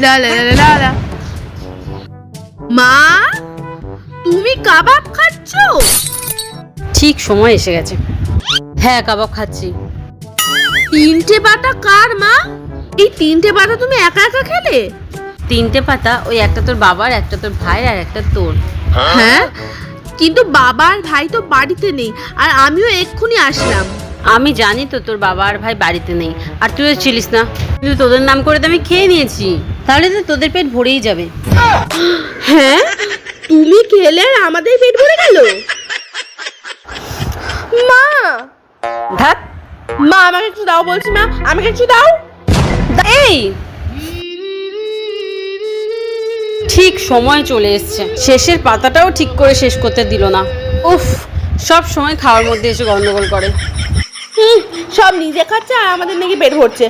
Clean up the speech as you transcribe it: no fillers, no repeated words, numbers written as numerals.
লা লা লা লা লা। মা, তুমি কাবাব খাচ্ছো? ঠিক সময় এসে গেছে। হ্যাঁ, কাবাব খাচ্ছি। তিনটে পাতা কার মা? এই তিনটে পাতা তুমি একা একা খেলে? তিনটে পাতা, ওই একটা তোর বাবার, একটা তোর ভাইয়ের, আর একটা তোর। হ্যাঁ, কিন্তু বাবা আর ভাই তো বাড়িতে নেই, আর আমিও এক্ষুনি আসলাম। আমি জানি তো তোর বাবা আর ভাই বাড়িতে নেই, আর তুইও ছিলিস না, কিন্তু তোদের নাম করে তো আমি খেয়ে নিয়েছি। তাহলে তো তোদের পেট ভরেই যাবে। হ্যাঁ, তুমি খেলে আর আমাদের পেট ভরে গেল। মা, ধ্যাৎ, মা আমাকে একটু দাও বলছি, মা আমাকে একটু দাও। এই ঠিক সময় চলে এসছে, শেষের পাতাটাও ঠিক করে শেষ করতে দিল না। উফ, সব সময় খাওয়ার মধ্যে এসে গন্ডগোল করে। সব নিজে খাচ্ছে আর আমাদের নাকি পেট ভরছে।